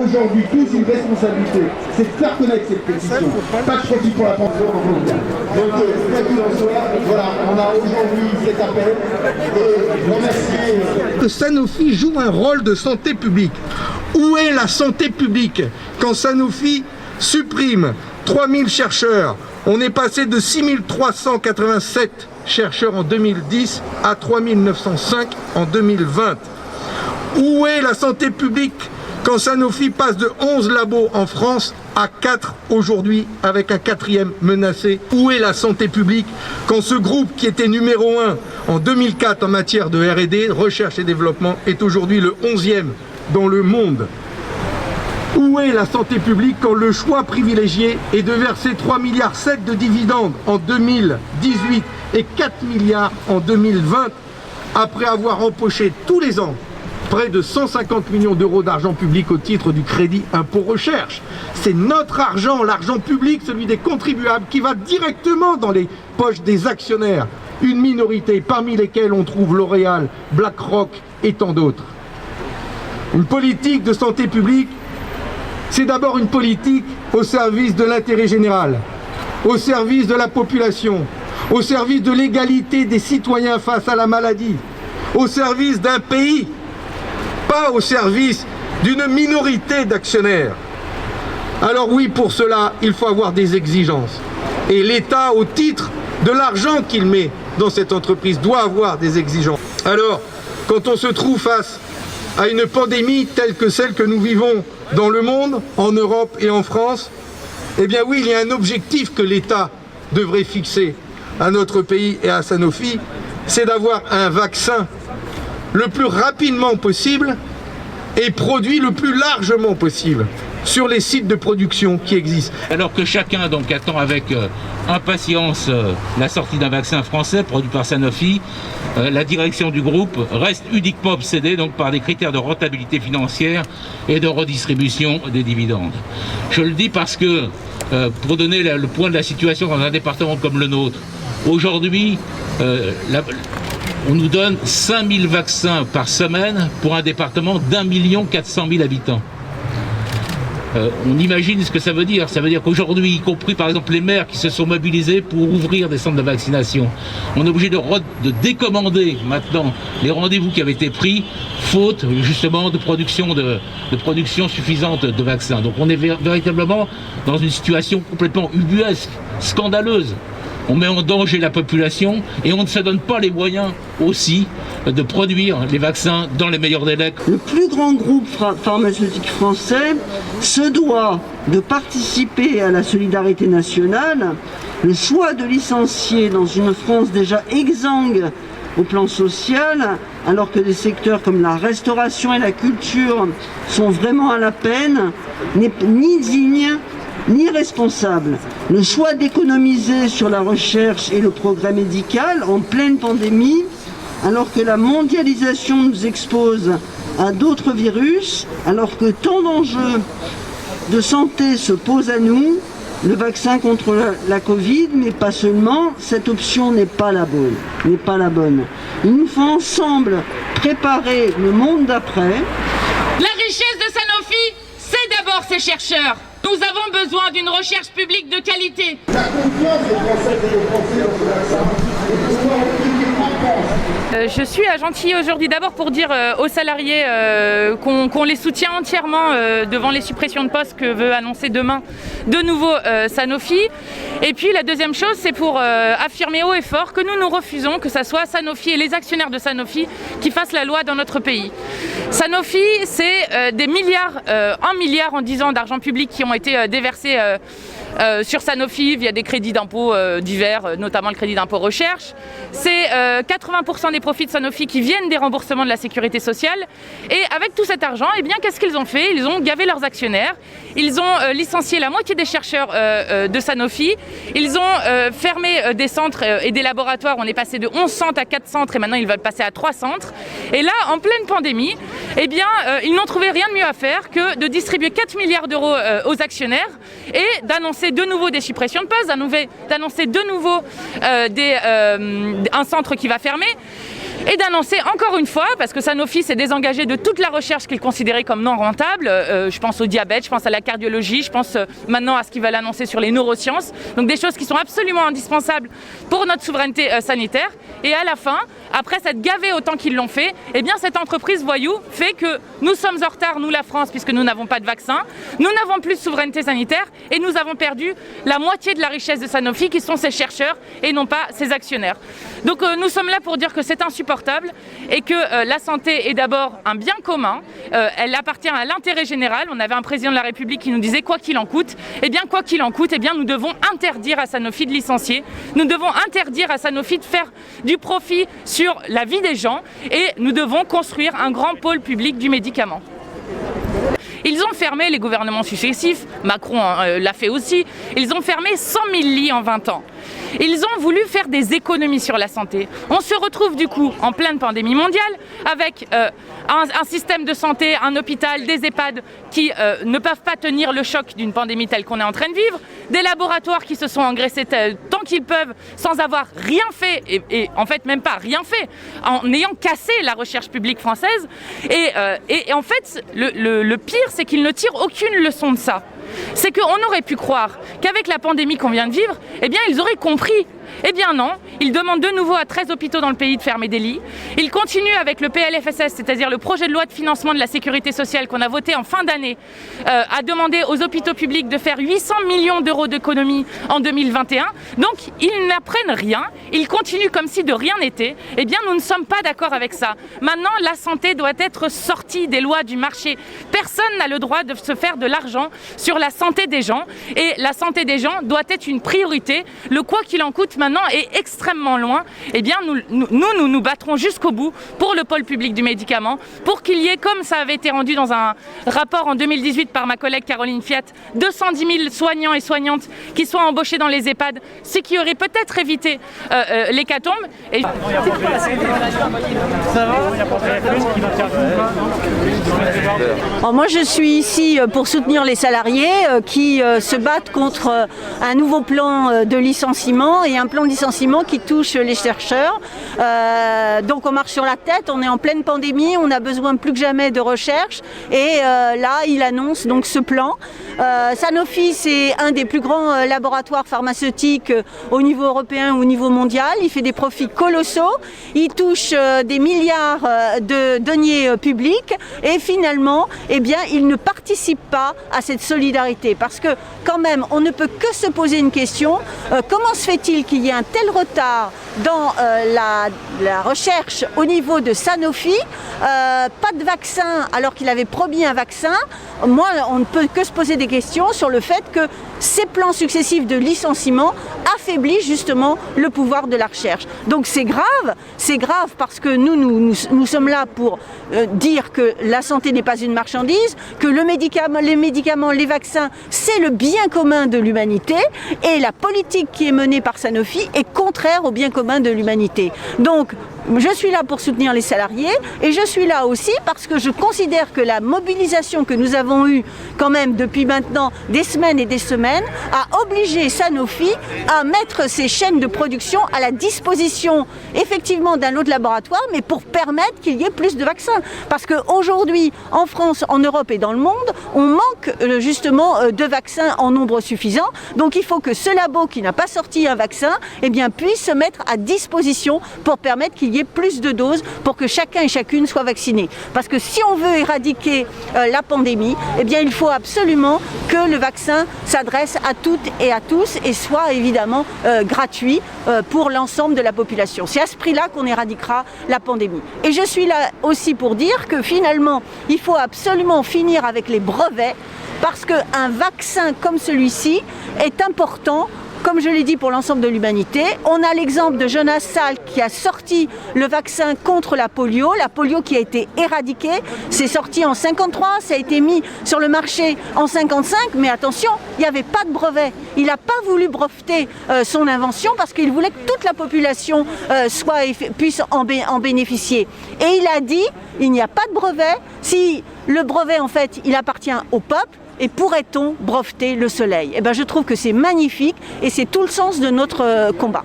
aujourd'hui tous une responsabilité, c'est de faire connaître cette pétition. Pas de profit pour la pension mondiale. Donc, quoi qu'il en soit, voilà, on a aujourd'hui cet appel et remercier. Sanofi joue un rôle de santé publique. Où est la santé publique quand Sanofi supprime 3000 chercheurs? On est passé de 6387 chercheurs en 2010 à 3905 en 2020. Où est la santé publique quand Sanofi passe de 11 labos en France à 4 aujourd'hui avec un 4e menacé? Où est la santé publique quand ce groupe qui était numéro 1 en 2004 en matière de R&D, recherche et développement, est aujourd'hui le 11e dans le monde? Où est la santé publique quand le choix privilégié est de verser 3,7 milliards de dividendes en 2018 et 4 milliards en 2020 après avoir empoché tous les ans près de 150 millions d'euros d'argent public au titre du crédit impôt recherche? C'est notre argent, l'argent public, celui des contribuables, qui va directement dans les poches des actionnaires, une minorité parmi lesquels on trouve L'Oréal, BlackRock et tant d'autres. Une politique de santé publique, c'est d'abord une politique au service de l'intérêt général, au service de la population, au service de l'égalité des citoyens face à la maladie, au service d'un pays, pas au service d'une minorité d'actionnaires. Alors oui, pour cela, il faut avoir des exigences. Et l'État, au titre de l'argent qu'il met dans cette entreprise, doit avoir des exigences. Alors, quand on se trouve face à une pandémie telle que celle que nous vivons dans le monde, en Europe et en France, eh bien oui, il y a un objectif que l'État devrait fixer à notre pays et à Sanofi, c'est d'avoir un vaccin le plus rapidement possible et produit le plus largement possible sur les sites de production qui existent. Alors que chacun donc attend avec impatience la sortie d'un vaccin français produit par Sanofi, la direction du groupe reste uniquement obsédée donc par des critères de rentabilité financière et de redistribution des dividendes. Je le dis parce que, pour donner le point de la situation dans un département comme le nôtre, aujourd'hui, on nous donne 5000 vaccins par semaine pour un département d'1 400 000 habitants. On imagine ce que ça veut dire. Ça veut dire qu'aujourd'hui, y compris par exemple les maires qui se sont mobilisés pour ouvrir des centres de vaccination, on est obligé de décommander maintenant les rendez-vous qui avaient été pris, faute justement de production suffisante de vaccins. Donc on est véritablement dans une situation complètement ubuesque, scandaleuse. On met en danger la population et on ne se donne pas les moyens aussi de produire les vaccins dans les meilleurs délais. Le plus grand groupe pharmaceutique français se doit de participer à la solidarité nationale. Le choix de licencier dans une France déjà exsangue au plan social, alors que des secteurs comme la restauration et la culture sont vraiment à la peine, n'est ni digne ni responsable. Le choix d'économiser sur la recherche et le progrès médical en pleine pandémie, alors que la mondialisation nous expose à d'autres virus, alors que tant d'enjeux de santé se posent à nous, le vaccin contre la Covid, mais pas seulement, cette option n'est pas la bonne. Il nous faut ensemble préparer le monde d'après. La richesse de Sanofi, c'est d'abord ses chercheurs. Nous avons besoin d'une recherche publique de qualité. La confiance des Françaises et des Français dans ce vaccin, le pouvoir public en France. Je suis à Gentilly aujourd'hui d'abord pour dire aux salariés qu'on les soutient entièrement devant les suppressions de postes que veut annoncer demain de nouveau Sanofi. Et puis la deuxième chose, c'est pour affirmer haut et fort que nous refusons que ce soit Sanofi et les actionnaires de Sanofi qui fassent la loi dans notre pays. Sanofi, c'est des milliards, 1 milliard en 10 ans d'argent public qui ont été déversés sur Sanofi via des crédits d'impôt divers, notamment le crédit d'impôt recherche. C'est 80% des profits de Sanofi qui viennent des remboursements de la sécurité sociale. Et avec tout cet argent, eh bien, qu'est-ce qu'ils ont fait? Ils ont gavé leurs actionnaires. Ils ont licencié la moitié des chercheurs de Sanofi. Ils ont fermé des centres et des laboratoires. On est passé de 11 centres à 4 centres et maintenant ils veulent passer à 3 centres. Et là, en pleine pandémie, eh bien, ils n'ont trouvé rien de mieux à faire que de distribuer 4 milliards d'euros aux actionnaires et d'annoncer de nouveau des suppressions de postes, d'annoncer de nouveau un centre qui va fermer. et d'annoncer encore une fois, parce que Sanofi s'est désengagé de toute la recherche qu'il considérait comme non rentable, je pense au diabète, je pense à la cardiologie, je pense maintenant à ce qu'ils veulent annoncer sur les neurosciences, donc des choses qui sont absolument indispensables pour notre souveraineté sanitaire. Et à la fin, après s'être gavé autant qu'ils l'ont fait, eh bien cette entreprise voyou fait que nous sommes en retard, nous la France, puisque nous n'avons pas de vaccin, nous n'avons plus de souveraineté sanitaire et nous avons perdu la moitié de la richesse de Sanofi qui sont ses chercheurs et non pas ses actionnaires. Donc nous sommes là pour dire que c'est insupportable et que la santé est d'abord un bien commun, elle appartient à l'intérêt général. On avait un président de la République qui nous disait quoi qu'il en coûte. Eh bien quoi qu'il en coûte, eh bien nous devons interdire à Sanofi de licencier, nous devons interdire à Sanofi de faire du profit sur la vie des gens et nous devons construire un grand pôle public du médicament. Ils ont fermé, les gouvernements successifs, Macron l'a fait aussi, ils ont fermé 100 000 lits en 20 ans. Ils ont voulu faire des économies sur la santé. On se retrouve du coup en pleine pandémie mondiale avec un système de santé, un hôpital, des EHPAD qui ne peuvent pas tenir le choc d'une pandémie telle qu'on est en train de vivre, des laboratoires qui se sont engraissés tant qu'ils peuvent sans avoir rien fait, et en fait même pas rien fait, en ayant cassé la recherche publique française. Et en fait, le pire, c'est qu'ils ne tirent aucune leçon de ça. C'est qu'on aurait pu croire qu'avec la pandémie qu'on vient de vivre, eh bien ils auraient compris. Eh bien non, ils demandent de nouveau à 13 hôpitaux dans le pays de fermer des lits. Ils continuent avec le PLFSS, c'est-à-dire le projet de loi de financement de la sécurité sociale qu'on a voté en fin d'année, à demander aux hôpitaux publics de faire 800 millions d'euros d'économies en 2021. Donc ils n'apprennent rien, ils continuent comme si de rien n'était. Eh bien nous ne sommes pas d'accord avec ça. Maintenant la santé doit être sortie des lois du marché. Personne n'a le droit de se faire de l'argent sur la santé des gens. Et la santé des gens doit être une priorité. Le quoi qu'il en coûte maintenant est extrêmement loin. Eh bien nous battrons jusqu'au bout pour le pôle public du médicament, pour qu'il y ait, comme ça avait été rendu dans un rapport en 2018 par ma collègue Caroline Fiat, 210 000 soignants et soignantes qui soient embauchés dans les EHPAD, ce qui aurait peut-être évité l'hécatombe. Et... Alors moi je suis ici pour soutenir les salariés qui se battent contre un nouveau plan de licenciement et un plan de licenciement qui touche les chercheurs. Donc on marche sur la tête, on est en pleine pandémie, on a besoin plus que jamais de recherche et là il annonce donc ce plan. Sanofi c'est un des plus grands laboratoires pharmaceutiques au niveau européen ou au niveau mondial, il fait des profits colossaux, il touche des milliards de deniers publics et finalement eh bien, il ne participe pas à cette solidarité parce que quand même on ne peut que se poser une question, comment se fait-il qu'il y ait un tel retard dans la recherche au niveau de Sanofi, pas de vaccin alors qu'il avait promis un vaccin. Moi, on ne peut que se poser des questions sur le fait que ces plans successifs de licenciement affaiblissent justement le pouvoir de la recherche. Donc c'est grave parce que nous sommes là pour dire que la santé n'est pas une marchandise, que les médicaments, les vaccins, c'est le bien commun de l'humanité et la politique qui est menée par Sanofi est contraire au bien commun de l'humanité. Donc je suis là pour soutenir les salariés et je suis là aussi parce que je considère que la mobilisation que nous avons eue quand même depuis maintenant des semaines et des semaines a obligé Sanofi à mettre ses chaînes de production à la disposition effectivement d'un autre laboratoire, mais pour permettre qu'il y ait plus de vaccins. Parce qu'aujourd'hui, en France, en Europe et dans le monde, on manque justement de vaccins en nombre suffisant. Donc il faut que ce labo qui n'a pas sorti un vaccin eh bien, puisse se mettre à disposition pour permettre qu'il y ait plus de doses pour que chacun et chacune soit vacciné. Parce que si on veut éradiquer la pandémie, eh bien, il faut absolument que le vaccin s'adresse à toutes et à tous et soit évidemment gratuit pour l'ensemble de la population. C'est à ce prix-là qu'on éradiquera la pandémie. Et je suis là aussi pour dire que finalement, il faut absolument finir avec les brevets parce qu'un vaccin comme celui-ci est important. Comme je l'ai dit, pour l'ensemble de l'humanité. On a l'exemple de Jonas Salk qui a sorti le vaccin contre la polio qui a été éradiquée. C'est sorti en 1953, ça a été mis sur le marché en 1955, mais attention, il n'y avait pas de brevet. Il n'a pas voulu breveter son invention parce qu'il voulait que toute la population puisse en bénéficier. Et il a dit, il n'y a pas de brevet. Si le brevet, en fait, il appartient au peuple, et pourrait-on breveter le soleil? Eh bien, je trouve que c'est magnifique et c'est tout le sens de notre combat.